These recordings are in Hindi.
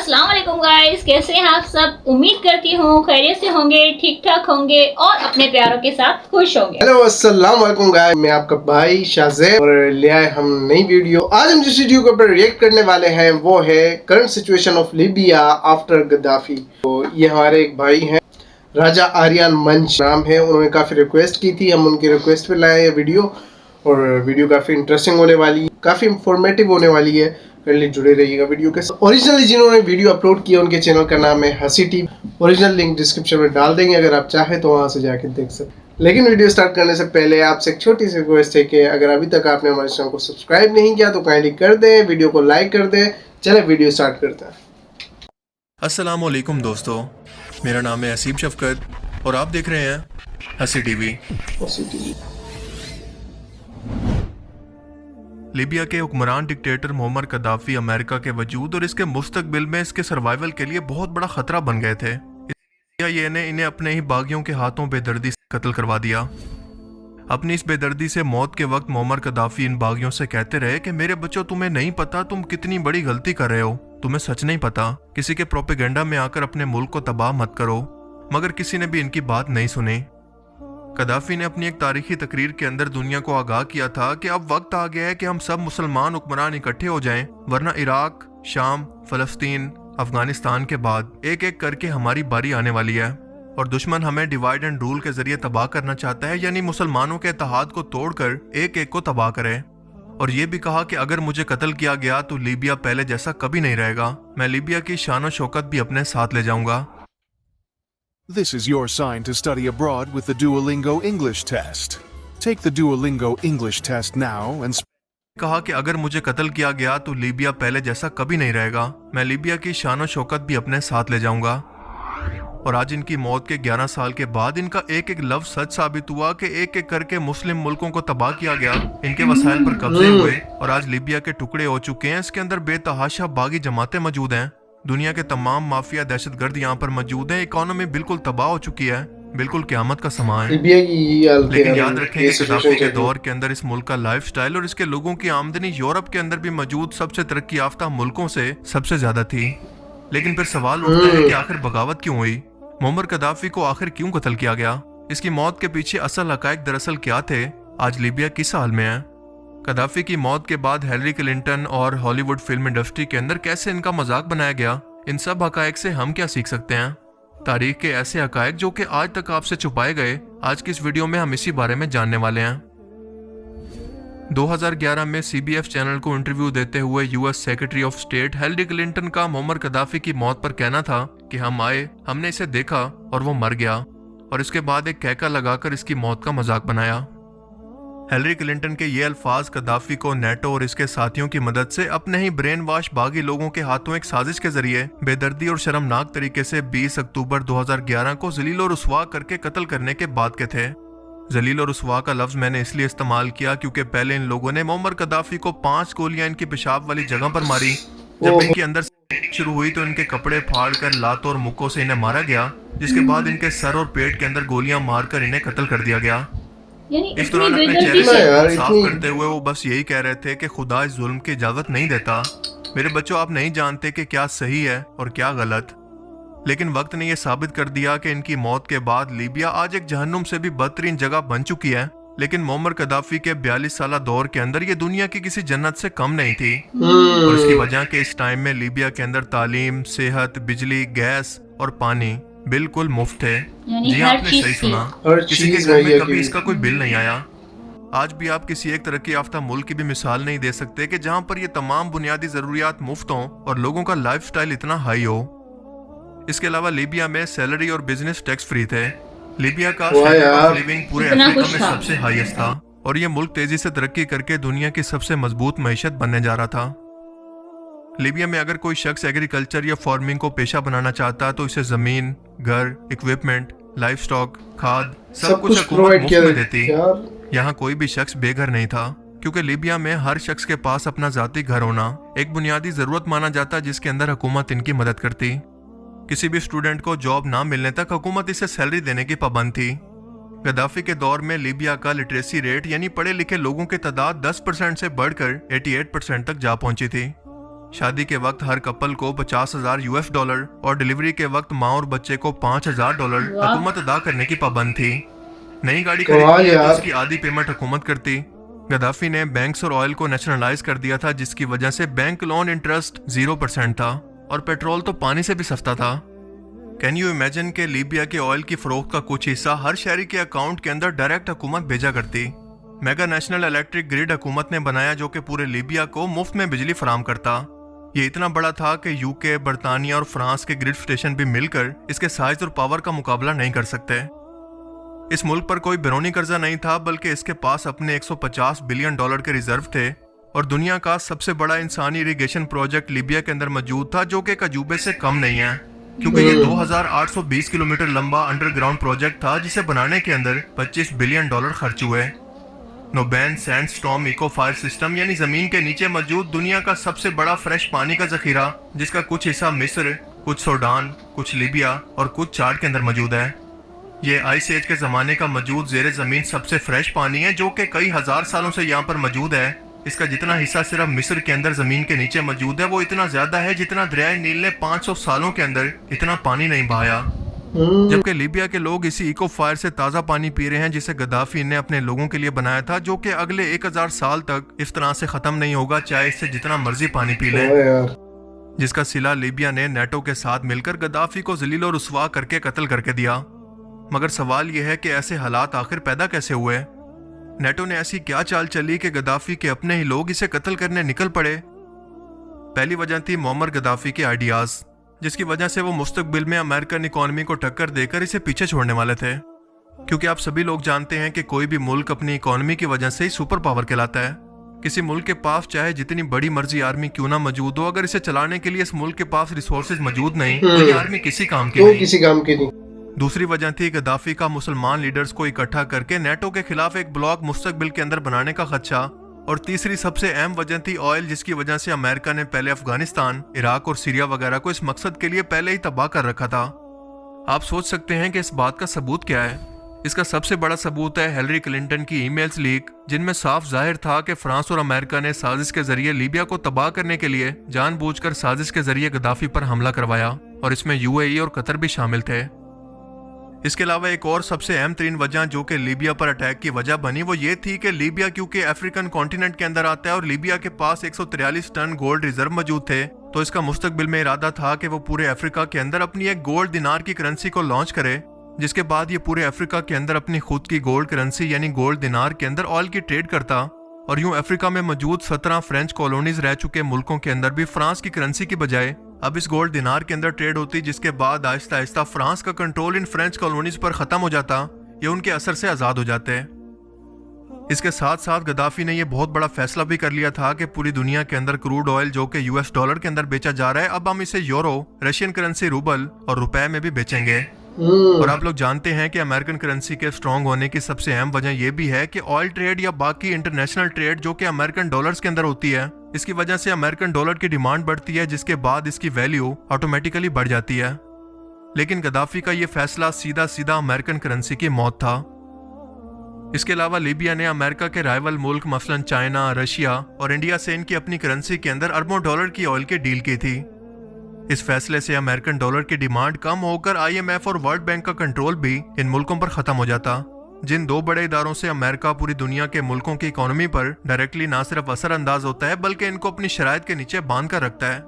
अस्सलाम वालेकुम गाइस, कैसे हैं आप सब। उम्मीद करती हूँ खैरियत से होंगे, ठीक ठाक होंगे और अपने प्यारों के साथ खुश होंगे। हेलो अस्सलाम वालेकुम गाइस, मैं आपका भाई शाहज़ैद और ले आए हम नई वीडियो। आज हम जिस वीडियो के ऊपर रिएक्ट करने वाले हैं वो है current situation of Libya after Gaddafi. तो ये हमारे एक भाई हैं, राजा आर्यन मंच नाम है। उन्होंने काफ़ी रिक्वेस्ट की थी, हम उनकी रिक्वेस्ट पे लाए ये वीडियो। और वीडियो काफ़ी इंटरेस्टिंग होने वाली है, काफ़ी इंफॉर्मेटिव होने वाली है। पहले जुड़े रहिएगा वीडियो के साथ। ओरिजिनली जिन्होंने वीडियो अपलोड किया उनके चैनल का नाम है हसी टीवी। ओरिजिनल लिंक डिस्क्रिप्शन में डाल देंगे, अगर आप चाहें तो वहाँ से जाके देख सकते। लेकिन वीडियो स्टार्ट करने से पहले आपसे एक छोटी सी रिक्वेस्ट है कि अगर अभी तक आपने हमारे चैनल को सब्सक्राइब नहीं किया तो काइंडली कर दें, वीडियो को लाइक कर दें। चले वीडियो स्टार्ट करते हैं। अस्सलाम वालेकुम दोस्तों, मेरा नाम है असीम शफकत और आप देख रहे हैं हसी टीवी। लीबिया के हुक्मरान डिक्टेटर मोअम्मर कद्दाफी अमेरिका के वजूद और इसके मुस्तकबिल में इसके सर्वाइवल के लिए बहुत बड़ा खतरा बन गए थे। ये ने इन्हें अपने ही बागियों के हाथों बेदर्दी से कत्ल करवा दिया। अपनी इस बेदर्दी से मौत के वक्त मोअम्मर कद्दाफी इन बागियों से कहते रहे कि मेरे बच्चों, तुम्हें नहीं पता तुम कितनी बड़ी गलती कर रहे हो, तुम्हें सच नहीं पता, किसी के प्रोपेगेंडा में आकर अपने मुल्क को तबाह मत करो। मगर किसी ने भी इनकी बात नहीं सुनी। कद्दाफी ने अपनी एक तारीखी तकरीर के अंदर दुनिया को आगाह किया था कि अब वक्त आ गया है कि हम सब मुसलमान हुक्मरान इकट्ठे हो जाएं, वरना इराक, शाम, फलस्तीन, अफगानिस्तान के बाद एक एक करके हमारी बारी आने वाली है और दुश्मन हमें डिवाइड एंड रूल के जरिए तबाह करना चाहता है, यानी मुसलमानों के इत्तेहाद को तोड़कर एक एक को तबाह करे। और ये भी कहा कि अगर मुझे कत्ल किया गया तो लीबिया पहले जैसा कभी नहीं रहेगा, मैं लीबिया की शान और शौकत भी अपने साथ ले जाऊंगा। This is your sign to study abroad with the Duolingo English test. Take the Duolingo English test now and कहा कि अगर मुझे कत्ल किया गया तो लीबिया पहले जैसा कभी नहीं रहेगा, मैं लीबिया की शान और शौकत भी अपने साथ ले जाऊंगा। और आज इनकी मौत के 11 साल के बाद इनका एक एक लफ्ज सच साबित हुआ कि एक एक करके मुस्लिम मुल्कों को तबाह किया गया, इनके वसाइल पर कब्जे हुए और आज लीबिया के टुकड़े हो चुके हैं। इसके अंदर बेतहाशा बागी जमातें मौजूद हैं, दुनिया के तमाम माफिया दहशतगर्द यहाँ पर मौजूद हैं। इकोनॉमी बिल्कुल तबाह हो चुकी है, बिल्कुल क़यामत का समा है। लेकिन याद रखें कि कद्दाफी के दौर के अंदर इस मुल्क का लाइफस्टाइल और इसके लोगों की आमदनी यूरोप के अंदर भी मौजूद सबसे तरक्की याफ्ता मुल्कों से सबसे ज्यादा थी। लेकिन फिर सवाल उठता है कि आखिर बगावत क्यों हुई, मोअम्मर कद्दाफी को आखिर क्यों कत्ल किया गया, इसकी मौत के पीछे असल हकायक दरअसल क्या थे, आज लीबिया किस हाल में है। कद्दाफी की मौत के बाद हिलरी क्लिंटन और हॉलीवुड फिल्म इंडस्ट्री के अंदर कैसे इनका मजाक बनाया गया, इन सब हकायक से हम क्या सीख सकते हैं। तारीख के ऐसे हकायक जो कि आज तक आपसे छुपाए गए, आज की इस वीडियो में हम इसी बारे में जानने वाले हैं। 2011 में CBS चैनल को इंटरव्यू देते हुए US secretary of state Hillary Clinton का मोअम्मर कद्दाफी की मौत पर कहना था कि हम आए, हमने इसे देखा और वो मर गया, और इसके बाद एक कहका लगाकर इसकी मौत का मजाक बनाया। हिलरी क्लिंटन के ये अल्फाज कद्दाफी को नेटो और इसके साथियों की मदद से अपने ही ब्रेन वॉश बागी लोगों के हाथों एक साजिश के जरिए बेदर्दी और शर्मनाक तरीके से 20 अक्टूबर 2011 को जलील और रुस्वा करके कत्ल करने के बाद के थे। जलील और रुस्वा का लफ्ज मैंने इसलिए इस्तेमाल किया क्योंकि पहले इन लोगों ने मोअम्मर कद्दाफी को 5 गोलियां इनकी पेशाब वाली जगह पर मारी। जब इनके अंदर शुरू हुई तो इनके कपड़े फाड़ कर लातों और मुक्कों से इन्हें मारा गया, जिसके बाद इनके सर और पेट के अंदर गोलियां मारकर इन्हें कत्ल कर दिया गया। इस दौरान अपने चेहरे से साफ करते हुए वो बस यही कह रहे थे कि खुदा इस जुल्म की इजाजत नहीं देता। मेरे बच्चों, आप नहीं जानते कि क्या सही है और क्या गलत। लेकिन वक्त ने यह साबित कर दिया कि इनकी मौत के बाद लीबिया आज एक जहन्नुम से भी बदतरीन जगह बन चुकी है। लेकिन मोअम्मर कद्दाफी के 42 साल दौर के अंदर ये दुनिया की किसी जन्नत से कम नहीं थी। और इसकी वजह के इस टाइम में लीबिया के अंदर तालीम, सेहत, बिजली, गैस और पानी बिल्कुल मुफ्त है। जी आपने सही सुना, किसी के घर में कभी इसका कोई बिल नहीं आया। आज भी आप किसी एक तरक्की याफ्ता मुल्क की भी मिसाल नहीं दे सकते कि जहां पर ये तमाम बुनियादी जरूरियात मुफ्त हों और लोगों का लाइफस्टाइल इतना हाई हो। इसके अलावा लीबिया में सैलरी और बिजनेस टैक्स फ्री थे। लीबिया का स्टैंडर्ड ऑफ लिविंग पूरे अफ्रीका में सबसे हाईएस्ट था और ये मुल्क तेजी से तरक्की करके दुनिया की सबसे मजबूत मईशत बनने जा रहा था। लीबिया में अगर कोई शख्स एग्रीकल्चर या फार्मिंग को पेशा बनाना चाहता तो इसे जमीन, घर, इक्विपमेंट, लाइफ स्टॉक, खाद सब कुछ हुकूमत मुफ्त में देती। यहाँ कोई भी शख्स बेघर नहीं था क्योंकि लीबिया में हर शख्स के पास अपना जाती घर होना एक बुनियादी जरूरत माना जाता, जिसके अंदर हुकूमत इनकी मदद करती। किसी भी स्टूडेंट को जॉब ना मिलने तक हुकूमत इसे सैलरी देने की पाबंद थी। गद्दाफी के दौर में लीबिया का लिटरेसी रेट यानी पढ़े लिखे लोगों की तादाद 10% से बढ़कर 88% तक जा पहुंची थी। शादी के वक्त हर कपल को $50,000 और डिलीवरी के वक्त माँ और बच्चे को $5,000 वाह। हुकूमत अदा करने की पाबंद थी। नई गाड़ी कमाल खरीदनी है तो यार। उसकी आधी पेमेंट हुकूमत करती। गद्दाफी ने बैंक्स और ऑयल को नेशनलाइज कर दिया था, जिसकी वजह से बैंक लोन इंटरेस्ट 0% था और पेट्रोल तो पानी से भी सस्ता था। कैन यू इमेजिन के लीबिया के ऑयल की फरोख्त का कुछ हिस्सा हर शहरी के अकाउंट के अंदर डायरेक्ट हुकूमत भेजा करती। मेगा नेशनल इलेक्ट्रिक ग्रिड हुकूमत ने बनाया जो कि पूरे लीबिया को मुफ्त में बिजली फराम करता। ये इतना बड़ा था कि यूके, बरतानिया और फ्रांस के ग्रिड स्टेशन भी मिलकर इसके साइज और पावर का मुकाबला नहीं कर सकते। इस मुल्क पर कोई बैरूनी कर्जा नहीं था, बल्कि इसके पास अपने $150 बिलियन के रिजर्व थे और दुनिया का सबसे बड़ा इंसानी इरिगेशन प्रोजेक्ट लीबिया के अंदर मौजूद था, जो कि एक अजूबे से कम नहीं है, क्योंकि ये 2820 किलोमीटर लंबा अंडरग्राउंड प्रोजेक्ट था जिसे बनाने के अंदर $25 बिलियन खर्च हुए। नोबेन सैंडस्टॉर्म इको फायर सिस्टम यानी जमीन के नीचे मौजूद दुनिया का सबसे बड़ा फ्रेश पानी का जखीरा, जिसका कुछ हिस्सा मिस्र, कुछ सूडान, कुछ लीबिया और कुछ चाड के अंदर मौजूद है। ये आइस एज के जमाने का मौजूद जेरे जमीन सबसे फ्रेश पानी है, जो कि कई हजार सालों से यहाँ पर मौजूद है। इसका जितना हिस्सा सिर्फ मिस्र के अंदर जमीन के नीचे मौजूद है वो इतना ज्यादा है जितना दरियाए नील ने 500 सालों के अंदर इतना पानी नहीं बहाया। जबकि लीबिया के लोग इसी इको फायर से ताज़ा पानी पी रहे हैं जिसे गद्दाफी ने अपने लोगों के लिए बनाया था, जो कि अगले 1000 साल तक इस तरह से ख़त्म नहीं होगा, चाहे इससे जितना मर्जी पानी पी ले। जिसका सिला लीबिया ने नेटो के साथ मिलकर गद्दाफी को जलील और रुस्वा करके कत्ल करके दिया। मगर सवाल यह है कि ऐसे हालात आखिर पैदा कैसे हुए? नेटो ने ऐसी क्या चाल चली कि गद्दाफी के अपने ही लोग इसे कत्ल करने निकल पड़े? पहली वजह थी मुअम्मर गद्दाफी के आइडियाज़, जिसकी वजह से वो मुस्तकबिल में अमेरिकन इकोनॉमी को टक्कर देकर इसे पीछे छोड़ने वाले थे। क्योंकि आप सभी लोग जानते हैं कि कोई भी मुल्क अपनी इकोनॉमी की वजह से ही सुपर पावर कहलाता है। किसी मुल्क के पास चाहे जितनी बड़ी मर्जी आर्मी क्यों ना मौजूद हो, अगर इसे चलाने के लिए इस मुल्क के पास रिसोर्सेज मौजूद नहीं तो ये आर्मी किसी काम की नहीं। किसी काम की नहीं। दूसरी वजह थी गद्दाफी का मुसलमान लीडर्स को इकट्ठा करके नेटो के खिलाफ एक ब्लॉक मुस्तकबिल के अंदर बनाने का खदशा। और तीसरी सबसे अहम वजह थी ऑयल, जिसकी वजह से अमेरिका ने पहले अफगानिस्तान, इराक और सीरिया वगैरह को इस मकसद के लिए पहले ही तबाह कर रखा था। आप सोच सकते हैं कि इस बात का सबूत क्या है। इसका सबसे बड़ा सबूत है हिलरी क्लिंटन की ईमेल्स लीक, जिनमें साफ जाहिर था कि फ्रांस और अमेरिका ने साजिश के जरिए लीबिया को तबाह करने के लिए जानबूझकर साजिश के जरिए गद्दाफी पर हमला करवाया, और इसमें यूएई और कतर भी शामिल थे। इसके अलावा एक और सबसे अहम तरीन वजह जो कि लीबिया पर अटैक की वजह बनी वो ये थी कि लीबिया क्योंकि अफ्रीकन कॉन्टिनेंट के अंदर आता है और लीबिया के पास 143 टन गोल्ड रिजर्व मौजूद थे, तो इसका मुस्तकबिल में इरादा था कि वो पूरे अफ्रीका के अंदर अपनी एक गोल्ड दिनार की करेंसी को लॉन्च करे, जिसके बाद ये पूरे अफ्रीका के अंदर अपनी खुद की गोल्ड करेंसी यानी गोल्ड दिनार के अंदर ऑयल की ट्रेड करता। और यूं अफ्रीका में मौजूद 17 फ्रेंच कॉलोनीज रह चुके मुल्कों के अंदर भी फ्रांस की करेंसी की बजाय अब इस गोल्ड दिनार के अंदर ट्रेड होती, जिसके बाद आहिस्ता आहिस्ता फ्रांस का कंट्रोल इन फ्रेंच कॉलोनीज पर खत्म हो जाता, ये उनके असर से आजाद हो जाते। इसके साथ साथ गद्दाफी ने यह बहुत बड़ा फैसला भी कर लिया था कि पूरी दुनिया के अंदर क्रूड ऑयल जो कि US डॉलर के अंदर बेचा जा रहा है, अब हम इसे यूरो, रशियन करेंसी रूबल और रुपए में भी बेचेंगे। और आप लोग जानते हैं कि अमेरिकन करेंसी के स्ट्रांग होने की सबसे अहम वजह यह भी है कि ऑयल ट्रेड या बाकी इंटरनेशनल ट्रेड जो कि अमेरिकन डॉलर्स के अंदर होती है, इसकी वजह से अमेरिकन डॉलर की डिमांड बढ़ती है, जिसके बाद इसकी वैल्यू ऑटोमेटिकली बढ़ जाती है। लेकिन गद्दाफी का यह फैसला सीधा सीधा अमेरिकन करेंसी की मौत था। इसके अलावा लीबिया ने अमेरिका के राइवल मुल्क मसलन चाइना, रशिया और इंडिया से इनकी अपनी करेंसी के अंदर अरबों डॉलर की ऑयल की डील की थी। इस फैसले से अमेरिकन डॉलर की डिमांड कम होकर IMF और वर्ल्ड बैंक का कंट्रोल भी इन मुल्कों पर खत्म हो जाता, जिन दो बड़े इदारों से अमेरिका पूरी दुनिया के मुल्कों की इकोनॉमी पर डायरेक्टली ना सिर्फ असर अंदाज होता है बल्कि इनको अपनी शराइत के नीचे बांध कर रखता है।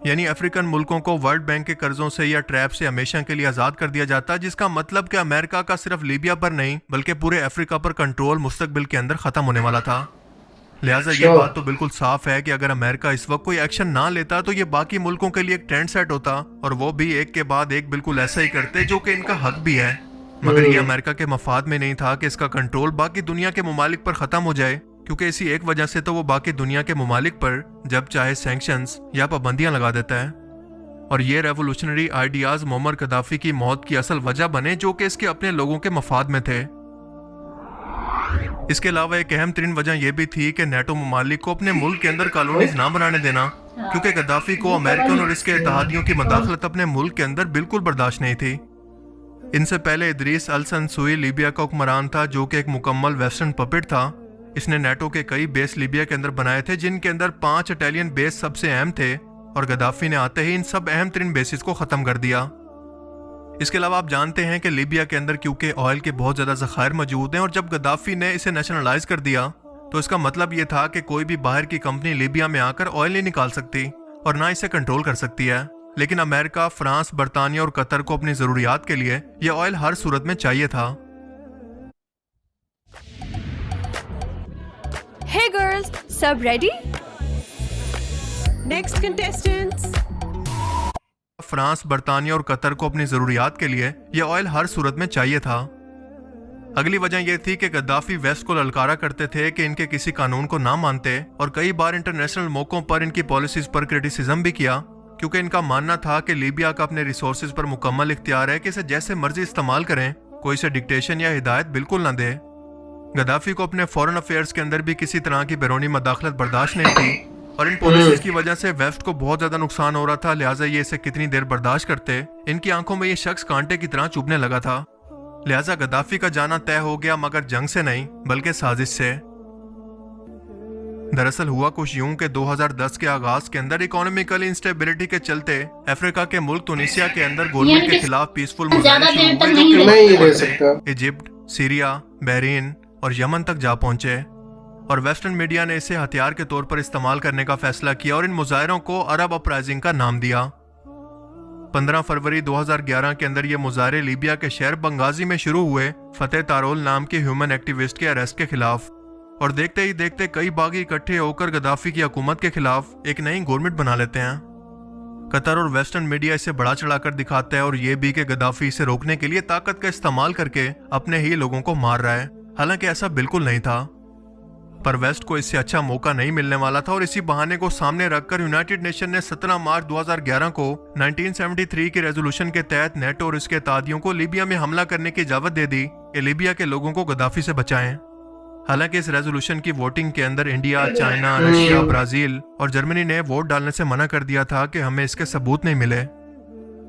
यानी अफ्रीकन मुल्कों को वर्ल्ड बैंक के कर्जों से या ट्रैप से हमेशा के लिए आजाद कर दिया जाता, जिसका मतलब कि अमेरिका का सिर्फ लीबिया पर नहीं बल्कि पूरे अफ्रीका पर कंट्रोल मुस्तकबिल के अंदर खत्म होने वाला था। लिहाजा ये बात तो बिल्कुल साफ है कि अगर अमेरिका इस वक्त कोई एक्शन ना लेता तो ये बाकी मुल्कों के लिए एक ट्रेंड सेट होता, और वो भी एक के बाद एक बिल्कुल ऐसा ही करते जो कि इनका हक भी है। मगर ये अमेरिका के मफाद में नहीं था कि इसका कंट्रोल बाकी दुनिया के ममालिक पर खत्म हो जाए, क्योंकि इसी एक वजह से तो वो बाकी दुनिया के ममालिक पर जब चाहे सैंक्शंस या पाबंदियां लगा देता है। और ये रेवोल्यूशनरी आइडियाज मुअम्मर गद्दाफी की मौत की असल वजह बने, जो कि इसके अपने लोगों के मफाद में थे। इसके अलावा एक अहम तरीन वजह यह भी थी कि नेटो ममालिक को अपने मुल्क के अंदर कॉलोनीज ना बनाने देना, क्योंकि गद्दाफी को अमेरिकन और इसके इत्तेहादियों की मदाखलत अपने मुल्क के अंदर बिल्कुल बर्दाश्त नहीं थी। इनसे पहले इदरीस अल सनसुई लीबिया का हुक्मरान था, जो कि एक मुकम्मल वेस्टर्न पपेट था। इसने नेटो के कई बेस लीबिया के अंदर बनाए थे, जिनके अंदर 5 इटालियन बेस सबसे अहम थे, और गद्दाफी ने आते ही इन सब अहम तरीन बेसिस को खत्म कर दिया। इसके अलावा आप जानते हैं कि लीबिया के अंदर क्योंकि ऑयल के बहुत ज्यादा ज़खायर मौजूद हैं, और जब गद्दाफी ने इसे नेशनलाइज कर दिया तो इसका मतलब ये था कि कोई भी बाहर की कंपनी लीबिया में आकर ऑयल नहीं निकाल सकती और ना इसे कंट्रोल कर सकती है। लेकिन अमेरिका, फ्रांस, बरतानिया और कतर को अपनी जरूरियात के लिए यह ऑयल हर सूरत में चाहिए था। Hey girls, सब ready? Next contestants. फ्रांस, बरतानिया और कतर को अपनी जरूरियात के लिए यह ऑयल हर सूरत में चाहिए था। अगली वजह यह थी कि गद्दाफी वेस्ट को ललकारा करते थे कि इनके किसी कानून को ना मानते, और कई बार इंटरनेशनल मौकों पर इनकी पॉलिसीज पर क्रिटिसिज्म भी किया, क्योंकि इनका मानना था कि लीबिया का अपने रिसोर्सेज पर मुकम्मल इख्तियार है कि इसे जैसे मर्जी इस्तेमाल करें, कोई इसे डिक्टेशन या हिदायत बिल्कुल ना दे। गद्दाफी को अपने फॉरेन अफेयर्स के अंदर भी किसी तरह की बैरूनी मदाखलत बर्दाश्त नहीं थी, और इन पॉलिसीज की वजह से वेस्ट को बहुत ज्यादा नुकसान हो रहा था। लिहाजा ये इसे कितनी देर बर्दाश्त करते, इनकी आंखों में ये शख्स कांटे की तरह चुभने लगा था। लिहाजा गद्दाफी का जाना तय हो गया, मगर जंग से नहीं बल्कि साजिश से। दरअसल हुआ कुछ यूं कि 2010 के आगाज के अंदर इकोनॉमिकल इंस्टेबिलिटी के चलते अफ्रीका के मुल्क तुनिसिया के अंदर गवर्नमेंट के खिलाफ पीसफुल मुजाहिरे शुरू हुए, जो नहीं रह सकता। इजिप्ट, सीरिया, बहरीन और यमन तक जा पहुंचे, और वेस्टर्न मीडिया ने इसे हथियार के तौर पर इस्तेमाल करने का फैसला किया और इन मुजाहिरों को अरब अपराइजिंग का नाम दिया। 15 फरवरी 2011 के अंदर ये मुजाहरे लीबिया के शहर बंगाजी में शुरू हुए फतेह तारोल नाम के ह्यूमन एक्टिविस्ट के अरेस्ट के खिलाफ, और देखते ही देखते कई बागी इकट्ठे होकर गद्दाफी की हुकूमत के खिलाफ एक नई गवर्नमेंट बना लेते हैं। कतर और वेस्टर्न मीडिया इसे बड़ा चढ़ाकर दिखाता है, और ये भी कि गद्दाफी इसे रोकने के लिए ताकत का इस्तेमाल करके अपने ही लोगों को मार रहा है। हालांकि ऐसा बिल्कुल नहीं था, पर वेस्ट को इससे अच्छा मौका नहीं मिलने वाला था, और इसी बहाने को सामने रखकर यूनाइटेड नेशन ने 17 मार्च 2011 को 1973 की रेजोल्यूशन के तहत नेटो और इसके तादियों को लीबिया में हमला करने की इजाजत दे दी कि लीबिया के लोगों को गद्दाफी से बचाएं। हालांकि इस रेजोल्यूशन की वोटिंग के अंदर इंडिया, चाइना, रशिया, ब्राजील और जर्मनी ने वोट डालने से मना कर दिया था कि हमें इसके सबूत नहीं मिले।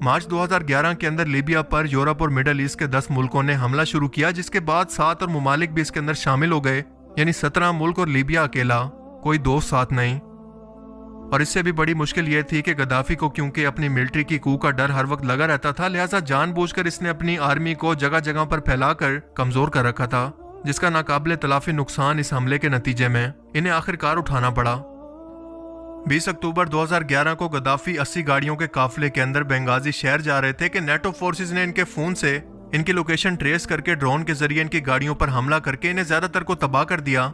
मार्च 2011 के अंदर लीबिया पर यूरोप और मिडल ईस्ट के 10 मुल्कों ने हमला शुरू किया, जिसके बाद 7 और मुमालिक भी इसके अंदर शामिल हो गए, यानी 17 मुल्क और लीबिया अकेला, कोई दोस्त साथ नहीं। और इससे भी बड़ी मुश्किल यह थी कि गद्दाफी को क्योंकि अपनी मिलिट्री की कू का डर हर वक्त लगा रहता था, लिहाजा जानबूझकर इसने अपनी आर्मी को जगह जगह पर फैलाकर कमजोर कर रखा था, जिसका नाकाबिले तलाफी नुकसान इस हमले के नतीजे में इन्हें आखिरकार उठाना पड़ा। 20 अक्टूबर 2011 को गद्दाफी 80 गाड़ियों के काफिले के अंदर बेंगाजी शहर जा रहे थे कि नेटो फोर्सेज ने इनके फोन से इनकी लोकेशन ट्रेस करके ड्रोन के जरिए इनकी गाड़ियों पर हमला करके इन्हें ज्यादातर को तबाह कर दिया,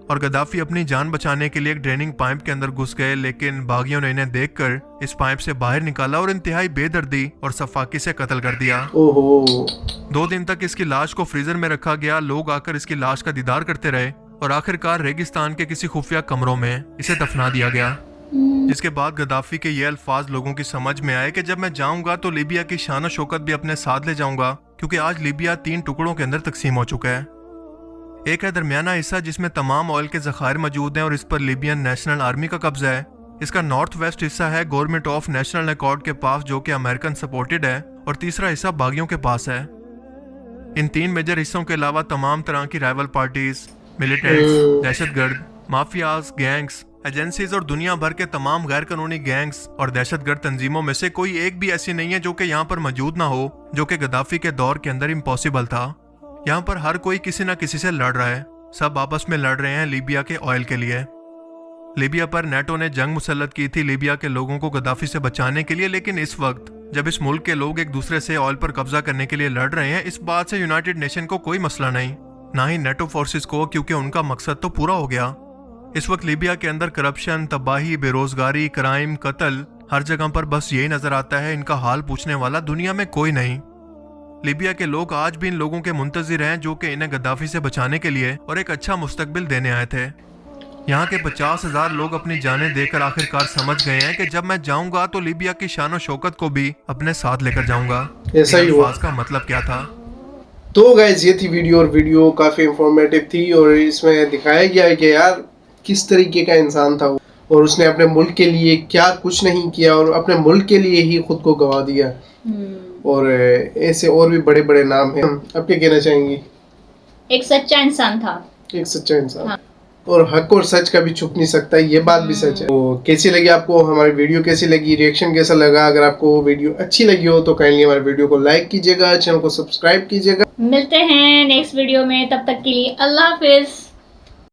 और गद्दाफी अपनी जान बचाने के लिए एक ड्रेनिंग पाइप के अंदर घुस गए, लेकिन बागियों ने इन्हें देखकर इस पाइप से बाहर निकाला और इंतहाई बेदर्दी और सफाकी से कत्ल कर दिया। ओहो। 2 दिन तक इसकी लाश को फ्रीजर में रखा गया, लोग आकर इसकी लाश का दीदार करते रहे, और आखिरकार रेगिस्तान के किसी खुफिया कमरों में इसे दफना दिया गया। जिसके बाद गद्दाफी के ये अल्फाज लोगों की समझ में आए कि जब मैं जाऊंगा तो लीबिया की शान और शौकत भी अपने साथ ले जाऊंगा, क्योंकि आज लीबिया 3 टुकड़ों के अंदर तकसीम हो चुका है। एक है दरमियाना हिस्सा जिसमें तमाम ऑयल के ज़खायर मौजूद हैं और इस पर लीबियन नेशनल आर्मी का कब्जा है। इसका नॉर्थ वेस्ट हिस्सा है गवर्नमेंट ऑफ नेशनल अकॉर्ड के पास, जो कि अमेरिकन सपोर्टेड है, और तीसरा हिस्सा बागियों के पास है। इन 3 मेजर हिस्सों के अलावा तमाम तरह की राइवल पार्टीज, मिलिटेंट्स, दहशतगर्द, माफियाज, गैंग्स, एजेंसीज और दुनिया भर के तमाम गैर कानूनी गैंग्स और दहशतगर्द तंजीमों में से कोई एक भी ऐसी नहीं है जो कि यहाँ पर मौजूद ना हो, जो कि गद्दाफी के दौर के अंदर इम्पॉसिबल था। यहाँ पर हर कोई किसी न किसी से लड़ रहा है, सब आपस में लड़ रहे हैं लीबिया के ऑयल के लिए। लीबिया पर नेटो ने जंग मुसल्लत की थी लीबिया के लोगों को गद्दाफी से बचाने के लिए, लेकिन इस वक्त जब इस मुल्क के लोग एक दूसरे से ऑयल पर कब्जा करने के लिए लड़ रहे हैं, इस बात से यूनाइटेड नेशन को कोई मसला नहीं, ना ही नेटो फोर्सेस को, क्योंकि उनका मकसद तो पूरा हो गया। इस वक्त लीबिया के अंदर करप्शन, तबाही, बेरोजगारी, क्राइम, कत्ल हर जगह पर बस यही नजर आता है। इनका हाल पूछने वाला दुनिया में कोई नहीं। लीबिया के लोग आज भी इन लोगों के मुंतजिर हैं जो कि इन्हें गद्दाफी से बचाने के लिए और एक अच्छा मुस्तकबिल देने आए थे। यहाँ के 50,000 लोग अपनी जानें देकर आखिरकार समझ गए हैं कि जब मैं जाऊंगा तो लीबिया की शान और शौकत को भी अपने साथ लेकर जाऊंगा। ऐसा ही हुआ। का मतलब क्या था? तो गाइस ये थी वीडियो, और वीडियो काफी इंफॉर्मेटिव थी, और इसमें दिखाया गया है कि यार किस तरीके का इंसान था वो, और उसने अपने मुल्क के लिए क्या कुछ नहीं किया और अपने मुल्क के लिए ही खुद को गंवा दिया। और ऐसे और भी बड़े बड़े नाम हैं। अब क्या कहना चाहेंगी? एक सच्चा इंसान था। एक सच्चा इंसान। हाँ। और हक और सच कभी छुप नहीं सकता, ये बात भी सच है। तो कैसी लगी आपको हमारी वीडियो, कैसी लगी, रिएक्शन कैसा लगा? अगर आपको वो वीडियो अच्छी लगी हो तो काइंडली हमारे वीडियो को लाइक कीजिएगा, चैनल को सब्सक्राइब कीजिएगा। मिलते हैं नेक्स्ट वीडियो में, तब तक के लिए अल्लाह हाफिज।